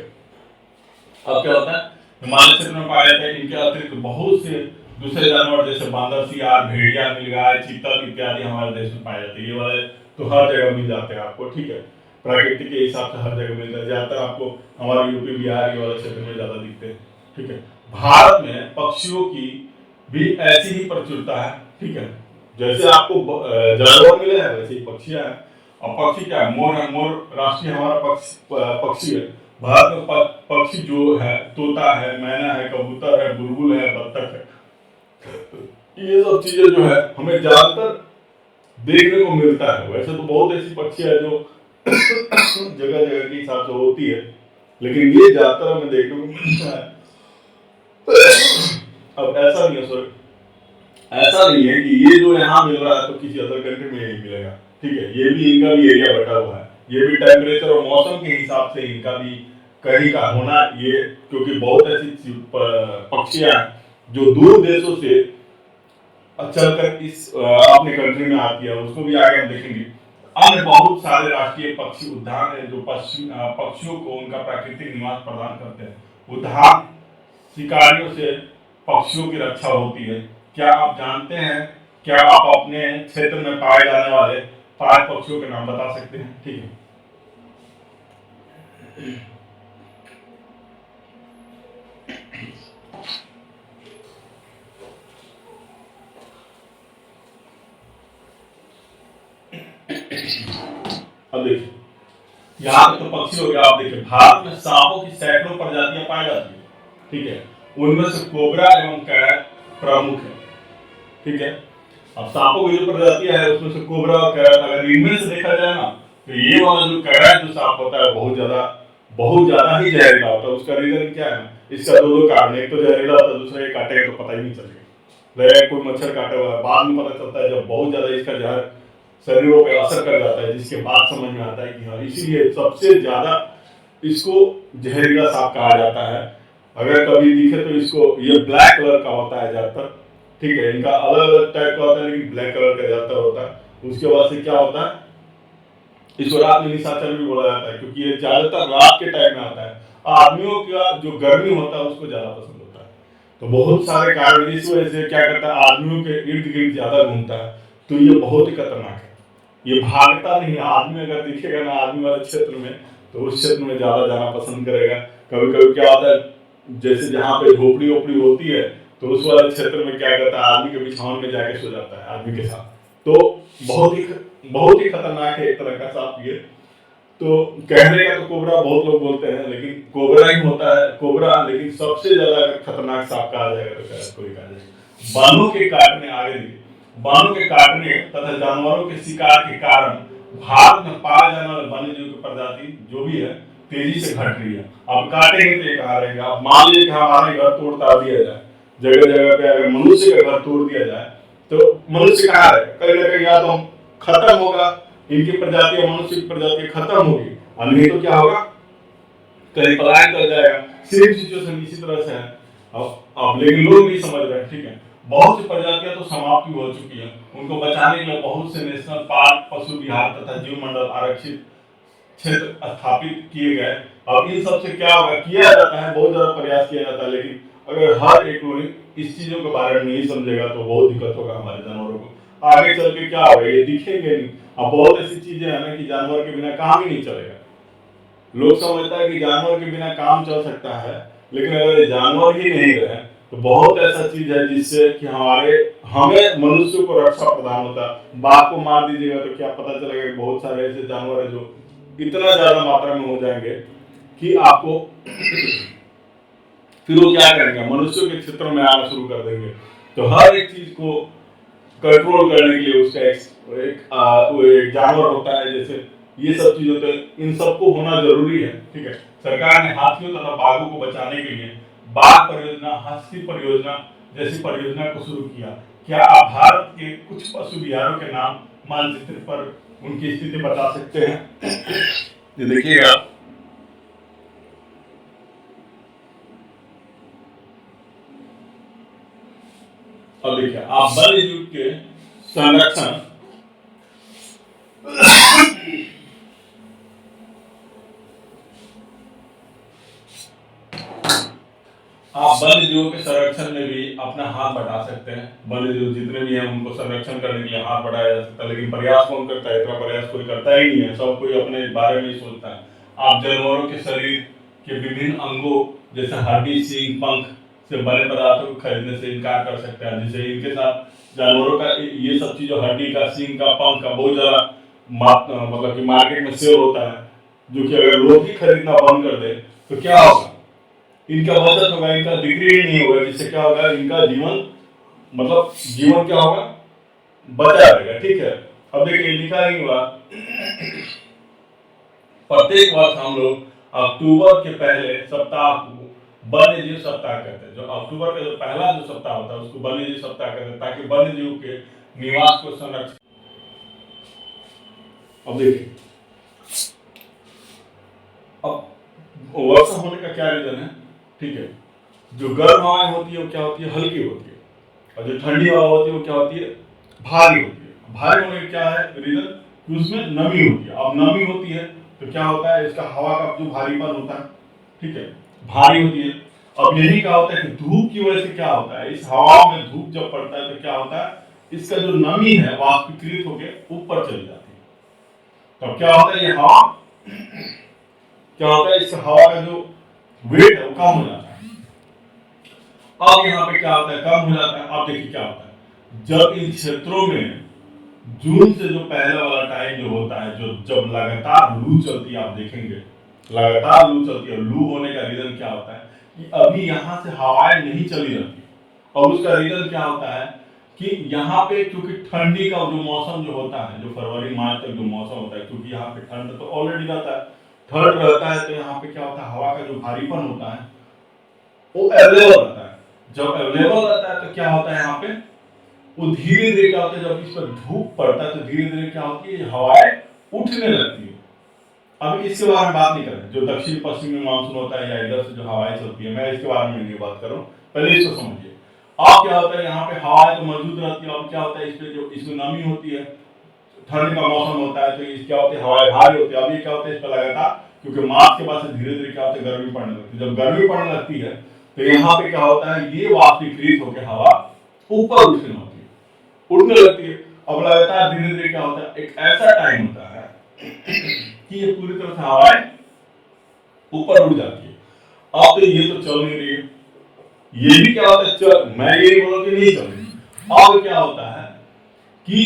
अब क्या होता है, हिमालय क्षेत्र में पाया जाता है। इनके अतिरिक्त बहुत से दूसरे जानवर जैसे बांदर, सियार, भेड़िया, नीलगाय, चीतल इत्यादि हमारे देश में पाए जाते हैं। ये वाले तो हर जगह मिल जाते हैं आपको, ठीक है। प्रकृति के हिसाब से हर जगह मिलता है, ज्यादातर आपको हमारे यूपी बिहार वाले क्षेत्र में ज्यादा दिखते हैं, ठीक है। भारत में पक्षियों की भी ऐसी ही प्रचुरता है, ठीक है। जैसे आपको जानवर मिले हैं वैसे ही पक्षियां हैं। और पक्षी क्या है, मोर है, मोर राष्ट्रीय हमारा पक्षी है। भारत में पक्षी जो है, तोता है, मैना है, कबूतर है, बुलबुल है, बत्तख है। ये सब चीजें जो है हमें ज्यादातर देखने को मिलता है। वैसे तो बहुत ऐसी पक्षी है जो जगह जगह के हिसाब से होती है, लेकिन ये ज्यादातर हमें देखने को मिलता है। अब ऐसा नहीं है सर, ऐसा नहीं है कि ये जो यहाँ मिल रहा है तो किसी अदर कंट्री में नहीं मिलेगा, ठीक है। ये भी इनका भी एरिया बटा हुआ है, ये भी टेम्परेचर और मौसम के हिसाब से इनका भी कहीं का होना ये, क्योंकि बहुत ऐसी पक्षियां जो दूर देशों से चलकर इस अपने कंट्री में आती है, उसको भी आगे हम देखेंगे। अन्य बहुत सारे राष्ट्रीय पक्षी उद्यान है जो पक्षियों को उनका प्राकृतिक निवास प्रदान करते हैं। उद्यान शिकारियों से पक्षियों की रक्षा होती है। क्या आप जानते हैं, क्या आप अपने क्षेत्र में पाए जाने वाले 5 पक्षियों के नाम बता सकते हैं? ठीक है। अब देखिए, यहाँ पे तो पक्षी हो गया। आप देखिए, भारत में सांपों की सैकड़ों प्रजातियां पाई जाती है, ठीक है। उनमें से कोबरा एवं कैरट प्रमुख है, ठीक है। अब सांपों की जो प्रजातियां है उसमें से कोबरा और कैरट, अगर इनमें से देखा जाए ना, तो ये वाला जो कैरट जो सांप होता है बहुत ज्यादा ही जहरीला होता है। उसका रीजन क्या है, इसका दो कारण, एक तो जहरीला होता है, दूसरा ये काटेगा तो पता ही नहीं चलेगा। लगे कोई मच्छर काटा हुआ है, बाद में पता चलता है जब बहुत ज्यादा इसका जहर शरीरों पे असर कर जाता है, जिसके बाद समझ में आता है कि हाँ, इसीलिए सबसे ज्यादा इसको जहरीला सांप कहा जाता है। अगर कभी दिखे तो इसको, ये ब्लैक कलर का होता है ज्यादातर, ठीक है। इनका अलग अलग टाइप का होता है, लेकिन ब्लैक कलर का ज्यादातर होता है। उसके बाद से क्या होता है, इसको रात में निशाचर भी बोला जाता है, क्योंकि ये ज्यादातर रात के टाइम में आता है। आदमियों का जो गर्मी होता है उसको ज्यादा पसंद होता है। तो बहुत सारे कारण इस वजह से क्या करता है, आदमियों के इर्द गिर्द ज्यादा घूमता है। तो ये बहुत ही खतरनाक है, ये भागता नहीं है। आदमी अगर दिखेगा ना आदमी वाले क्षेत्र में, तो उस क्षेत्र में ज्यादा जाना पसंद करेगा। कभी कभी क्या होता है, जैसे जहाँ पे झोपड़ी ओपड़ी होती है, तो उस वाले क्षेत्र में क्या करता है, आदमी के बिछावन में जाके सो जाता है आदमी के साथ। तो बहुत ही खतरनाक है एक तरह का सांप ये। तो कहने का तो कोबरा बहुत लोग बोलते हैं, लेकिन कोबरा ही होता है कोबरा। लेकिन सबसे ज्यादा खतरनाक सांप कहा जाएगा तो शायद कोई कहा जाएगा। बानों के काटने, आगे बानों के काटने तथा जानवरों के शिकार के कारण भारत में पाए जाने वाले वन्य जीव की प्रजाति जो भी है तेजी से घट रही है। अब काटेंगे तो ये कहाँ रहेंगे। अब मान लीजिए कि हमारे घर तोड़ ताड़ दिया जाए, जगह जगह पे अगर मनुष्य का घर तोड़ दिया जाए, तो मनुष्य कहाँ रहेगा? कहीं ना कहीं या तो हम खत्म होगा, इनकी प्रजातियां, मनुष्य की प्रजातियां खत्म होगी, और नहीं तो क्या होगा, कहीं पलायन कर जाएगा। सेम सिचुएशन इसी तरह से है। अब लेकिन लोग नहीं समझ रहे हैं, ठीक है। बहुत सी प्रजातियां तो समाप्त हो चुकी हैं, उनको बचाने के लिए बहुत से नेशनल पार्क, पशु विहार तथा जीव मंडल आरक्षित क्षेत्र स्थापित किए गए। अब इन सब से क्या होगा, किया जाता है, बहुत ज्यादा प्रयास किया जाता है, लेकिन अगर हर एक लोग इस चीजों के बारे में नहीं समझेगा तो बहुत दिक्कत होगा हमारे जानवरों को। आगे चल के क्या होगा, ये दिखेंगे नहीं। अब बहुत ऐसी चीजें हैं ना कि जानवर के बिना काम ही नहीं चलेगा। लोग समझता है कि जानवर के बिना काम चल सकता है, लेकिन अगर जानवर ही नहीं रहे तो बहुत ऐसा चीज है जिससे कि हमें मनुष्य को रक्षा प्रदान होता है। बाघ को मार दीजिएगा तो क्या पता चलेगा कि बहुत सारे ऐसे जानवर है जो इतना ज्यादा मात्रा में हो जाएंगे कि आपको फिर वो क्या करेंगे, मनुष्यों के क्षेत्र में आना शुरू कर देंगे। तो हर एक चीज को कंट्रोल करने के लिए उसका वो एक जानवर होता है, जैसे ये सब चीज होते हैं, इन सबको होना जरूरी है। ठीक है, सरकार ने हाथियों तथा बाघों को बचाने के लिए बाघ परियोजना, हस्ती परियोजना जैसी परियोजना को शुरू किया। क्या आप भारत के कुछ पशु विहारों के नाम मानचित्र पर उनकी स्थिति बता सकते हैं? ये देखिएगा, अब देखिए आप वन्य जीव के संरक्षण, आप वन्य जीवों के संरक्षण में भी अपना हाथ बढ़ा सकते हैं। वन्य जीव जितने भी हैं उनको संरक्षण करने के लिए हाथ बढ़ाया जा सकता है, लेकिन प्रयास कौन करता है? इतना प्रयास कोई करता ही नहीं है, सब कोई अपने बारे में ही सोचता है। आप जानवरों के शरीर के विभिन्न अंगों जैसे हड्डी, सींग, पंख से बने पदार्थों को खरीदने से इनकार कर सकते हैं। जैसे इनके साथ जानवरों का ये सब चीजों, हड्डी का, सींग का, पंख का बहुत ज्यादा मतलब कि मार्केट में सेल होता है, जो कि अगर लोग ही खरीदना बंद कर दे तो क्या होगा? इनका बचत होगा, इनका बिक्री ही नहीं होगा, जिससे क्या होगा? इनका जीवन, मतलब जीवन क्या होगा? बचा रहेगा। ठीक है, अब देखिए लिखा ही हुआ, प्रत्येक वर्ष हम लोग अक्टूबर के पहले सप्ताह को वन्य जीव सप्ताह कहते हैं। जो अक्टूबर का जो पहला जो सप्ताह होता है उसको वन्य जीव सप्ताह कहते हैं, ताकि वन्य जीव के निवास को संरक्षित। अब देखिए, अब वर्षा होने का क्या रीजन है? ठीक है, जो गर्म हवाएं होती है वो क्या होती है? हल्की होती है, और जो ठंडी हवा होती है वो क्या होती है? भारी होती है। भारी होने का क्या है रीजन? कि उसमें नमी होती है। अब नमी होती है तो क्या होता है? इसका हवा का जो भारीपन होता है, ठीक है, भारी होती है। अब यही क्या होता है कि धूप की वजह से क्या होता है? इस हवा में धूप जब पड़ता है तो क्या होता है? इसका जो नमी है वाष्पीकृत होकर ऊपर चली जाती है। तब क्या होता है? ये हवा क्या होता है? इस हवा का जो वेट है वो कम हो जाता है। अब यहाँ पे क्या होता है? कम हो जाता है। अब देखिए क्या होता है, जब इन क्षेत्रों में जून से जो पहला वाला टाइम जो होता है, जो जब लगातार लू चलती है, आप देखेंगे लगातार लू चलती है। लू होने का रीजन क्या होता है? कि अभी यहाँ से हवाएं नहीं चली रहती, और उसका रीजन क्या होता है? कि यहाँ पे क्योंकि ठंडी का जो मौसम जो होता है, जो फरवरी मार्च तक जो मौसम होता है, क्योंकि यहाँ पे ठंड तो ऑलरेडी रहता है, ठंड रहता है, तो यहाँ पे क्या होता है? हवा का जो भारीपन होता है वो अवेलेबल रहता है। जब अवेलेबल रहता है तो क्या होता है? यहाँ पे वो धीरे धीरे क्या होता है? जब इस पर धूप पड़ता है तो धीरे धीरे क्या होती है? हवाएं उठने लगती है। अब इसके बारे में बात नहीं कर रहे, जो दक्षिण पश्चिम में मानसून होता है या इधर से जो हवाएं चलती है, मैं इसके बारे में नहीं बात कर रहा हूँ, पहले इसको समझिए। अब क्या होता है? यहाँ पे हवाएं तो मौजूद रहती है। अब क्या होता है? इस पे जो इसमें नमी होती है, ठंड का मौसम होता है, तो इस क्या होती है? हवाएं भारी होती है। अब ये क्या होता है? इस पर लगातार, क्योंकि मार्च के बाद से धीरे धीरे क्या होता है? गर्मी पड़ने लगती है। जब गर्मी पड़ने लगती है तो यहाँ पे क्या होता है? ये वाष्पीकृत होकर हवा ऊपर उठने लगती है, उड़ने लगती है। अब लगातार धीरे धीरे क्या होता है? एक ऐसा टाइम होता है कि ये पूरी तरह से हवाएं ऊपर उड़ जाती है। अब तो ये तो चल नहीं रही है, ये भी क्या होता है? चल, मैं ये नहीं बोल रहा कि नहीं चल रही। अब क्या होता है कि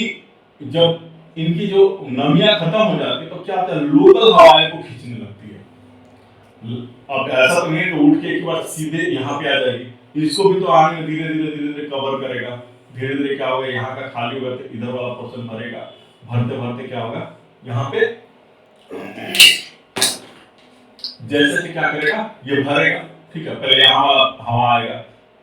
जब इनकी जो नमियां खत्म हो जाती है तो क्या होता है? लोकल हवाएं को खींचने लगती है। अब ऐसा तो नहीं कि उठ के एक बार सीधे यहाँ पे आ जाएगी, इसको भी तो आने में धीरे धीरे धीरे धीरे कवर करेगा। धीरे धीरे क्या होगा? यहाँ का खाली होगा तो इधर वाला पोर्शन भरेगा, भरते भरते क्या होगा? यहाँ पे जैसे कि क्या करेगा? ये भरेगा, ठीक है, पहले यहाँ वाला हवा आएगा,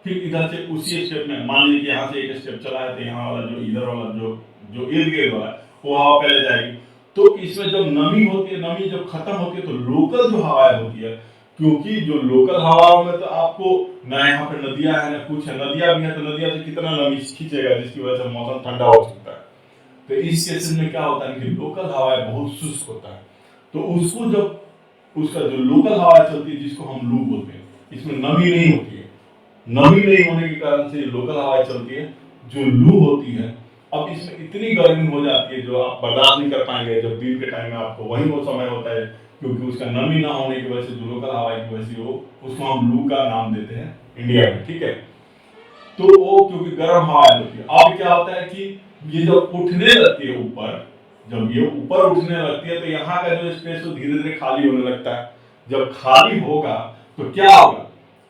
फिर इधर से उसी स्टेप में मान लीजिए यहाँ से एक स्टेप चला है तो यहाँ वाला जो इधर वाला जो जो इर्द गिर्द वाला है वो हवा पहले जाएगी। तो इसमें जब नमी होती है, नमी जब खत्म होती है तो लोकल जो हवाएं होती है, क्योंकि जो लोकल हवाओं में तो आपको ना यहाँ पे नदियां है ना कुछ है, नदियां भी है तो नदियां से कितना नमी खींचेगा, जिसकी वजह से मौसम ठंडा हो सकता है। तो इस केस में क्या होता है कि लोकल हवाएं बहुत शुष्क होता है, तो उसको जब उसका जो लोकल हवा चलती है जिसको हम लू बोलते हैं, इसमें नमी नहीं होती है। नमी नहीं होने के कारण से लोकल हवाएं चलती है, जो लू होती है। अब इसमें इतनी गर्मी हो जाती है जो आप बर्दाश्त नहीं कर पाएंगे। जब दिन के टाइम में आपको वही वो समय होता है, क्योंकि उसका नमी ना होने की वजह से जो लोकल हवा की वजह से वो उसको हम लू का नाम देते हैं इंडिया में, ठीक है। तो वो क्योंकि गर्म हवा होती है, अब क्या होता है कि ये जब उठने लगती है ऊपर, जब ये ऊपर उठने लगती है तो यहाँ का जो स्पेस धीरे धीरे खाली होने लगता है। जब खाली होगा तो क्या होगा?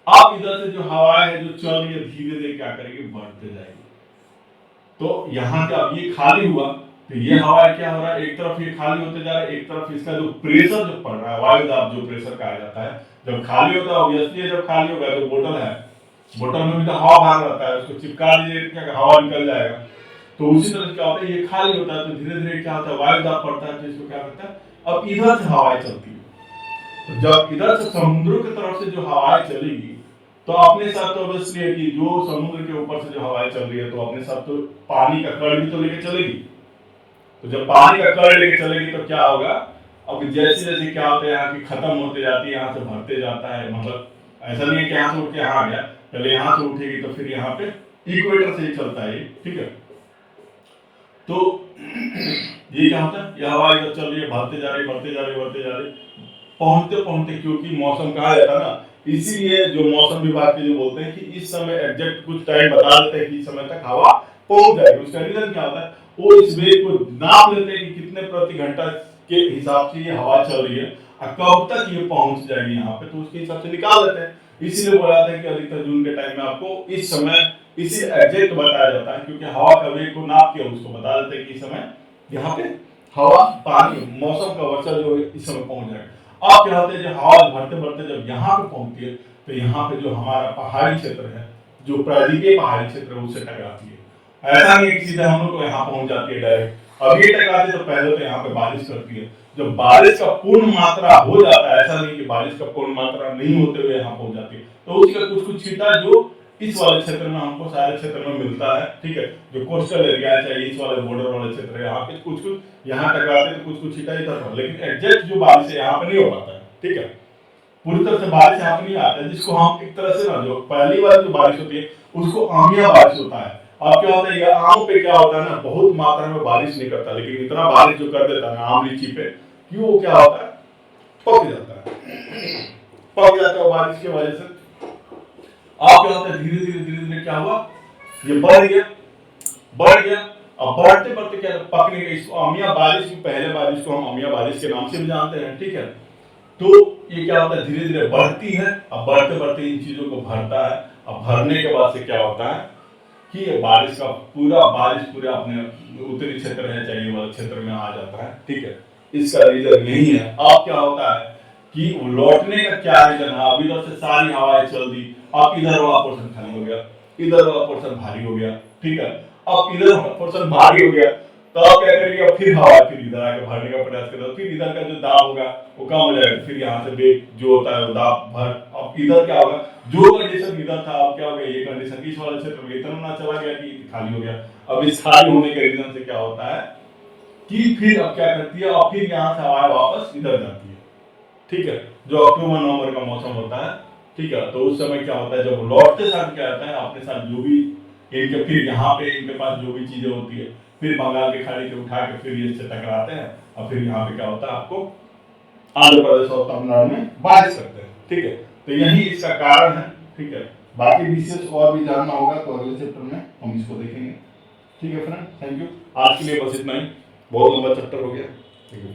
अब इधर से जो हवा है जो चल रही है धीरे धीरे क्या करेगी, बढ़ते जाएगी। तो यहाँ का अब ये खाली हुआ तो ये हवा क्या हो रहा है, एक तरफ ये खाली होते जा रहा है, एक तरफ इसका जो प्रेशर जो पड़ रहा है, वायु दाब जो प्रेशर कहा जाता है, जब खाली होता है ऑब्वियसली जब खाली होगा जो बोतल है, बोतल में भी तो हवा बाहर रहता है, उसको चिपका दीजिए क्या हवा निकल जाएगा। तो उसी तरह क्या होता है, ये खाली होता है तो धीरे धीरे क्या होता है, वायु दाब पड़ता है, तो इसको क्या करता है, अब इधर से हवाएं चलती है। तो जब इधर से समुद्र की तरफ से जो हवाएं चलेगी तो अपने साथ तो ऑब्वियसली है कि जो समुद्र के ऊपर से जो हवाएं चल रही है तो अपने साथ तो पानी का कण भी तो लेके चलेगी। तो जब पानी का कण लेके चलेगी तो क्या होगा, अब जैसे जैसे क्या होता है यहाँ की खत्म होते जाती है, यहाँ से भरते जाता है, मतलब ऐसा नहीं है कि यहाँ से उठ के यहाँ गया, पहले यहाँ से उठेगी तो फिर यहाँ पे इक्वेटर से ही चलता है, ठीक है। तो ये क्या होता है, ये हवा इधर चल रही है, भरते जा रही, बढ़ते जा रही, बढ़ते जा रही, पहुंचते पहुंचते, क्योंकि मौसम कहा जाता है ना, इसीलिए जो मौसम विभाग के जो बोलते हैं कि इस समय एग्जैक्ट कुछ टाइम बता देते हैं कि इस समय तक हवा पहुंच जाएगी। उसका रीजन क्या होता है, वो इस वेग को नाप लेते हैं कि कितने प्रति घंटा के हिसाब से ये हवा चल रही है और कब तक ये पहुंच जाएगी यहाँ पे, तो उसके हिसाब से निकाल लेते हैं। इसीलिए बोला जाता है कि अधिकतर जून के टाइम में आपको इस समय इसी एग्जैक्ट बताया जाता है, क्योंकि हवा का वेग को नाप के उसको बता देते हैं कि इस समय यहाँ पे हवा पानी मौसम का वर्षा जो है इस समय पहुंच जाएगा। अब क्या होता है, जब हवा बढ़ते बढ़ते जब यहाँ पे पहुंचती है तो यहाँ पे जो हमारा पहाड़ी क्षेत्र है, जो प्रायद्वीपीय पहाड़ी क्षेत्र है, उससे टकराती है। ऐसा नहीं कि सीधा हम लोग को यहाँ पहुंच जाती है डायरेक्ट। अब ये टकराती है तो पहले तो यहाँ पे बारिश करती है, जब बारिश का पूर्ण मात्रा हो जाता है, ऐसा नहीं कि बारिश का पूर्ण मात्रा नहीं होते हुए यहाँ पहुंच जाती है, तो उसका कुछ कुछ छींटा जो इस वाले क्षेत्र में हमको सारे क्षेत्र में मिलता है, ठीक है। जो कोस्टल एरिया है, चाहे इस वाले बॉर्डर वाले क्षेत्र है, यहाँ पे कुछ कुछ यहाँ टकराते हैं तो कुछ कुछ छींटा इधर पर, लेकिन एग्जैक्ट जो बारिश है यहाँ पे नहीं हो पाता है, ठीक है। पूरी तरह से बारिश यहाँ पे नहीं आता है, जिसको हम एक तरह से ना, जो पहली बार जो बारिश होती है उसको आमिया बारिश होता है। अब क्या होता है, ये आम पे क्या होता है ना, बहुत मात्रा में बारिश नहीं करता, लेकिन इतना बारिश जो कर देता है ना आम लीची पे कि वो क्या होता है, पक जाता है, पक जाता है बारिश की वजह से। अब क्या होता है, धीरे धीरे धीरे धीरे क्या हुआ, ये बढ़ गया बढ़ गया। अब बढ़ते बढ़ते क्या पकने का, इसको अमिया बारिश की, पहले बारिश को हम अमिया बारिश के नाम से भी जानते हैं, ठीक है। तो ये क्या होता है, धीरे धीरे बढ़ती है, अब बढ़ते बढ़ते इन चीजों को भरता है। अब भरने के बाद से क्या होता है कि ये बारिश का बारिश पूरे अपने उत्तरी क्षेत्र है चाहे वाले क्षेत्र में आ जाता है, ठीक है। इसका रीजन यही है। अब क्या होता है कि लौटने का क्या रीजन है, अब इधर से सारी हवाएं चल दी, अब इधर वाला पोर्शन खाली हो गया, इधर वाला पोर्शन भारी हो गया, ठीक है। अब इधर वाला पोर्शन भारी हो गया तो अब क्या करेगी, अब फिर हवा फिर इधर आके भरने का प्रयास करेगा, फिर इधर का जो दाब होगा वो कम हो जाएगा, फिर यहाँ से वेग जो होता है वो दाब भर, अब इधर क्या होगा, जो कंडीशन इधर था अब क्या हो गया, ये कंडीशन इस वाले क्षेत्र में इतना ना चला गया कि खाली हो गया। अब इस खाली होने के रीजन से क्या होता है कि फिर अब क्या करती है, और फिर यहाँ से हवा वापस इधर जाती है, ठीक है। जो अक्टूबर नवंबर का मौसम होता है, ठीक है, तो उस समय क्या होता है, जब लौटते साथ क्या होता है अपने साथ जो भी इनके, फिर यहाँ पे इनके पास जो भी चीजें होती है, फिर बंगाल के खाड़ी से उठा के फिर इससे टकराते हैं, और फिर यहाँ पे क्या होता है आपको आंध्र प्रदेश और तमिलनाडु में बारिश करते हैं, ठीक है। तो यही इसका कारण है, ठीक है। बाकी विशेष और भी जानना होगा तो अगले चैप्टर में हम इसको देखेंगे, ठीक है फ्रेंड। थैंक यू, आज के लिए बस इतना ही, बहुत लंबा चैप्टर हो गया, थैंक यू।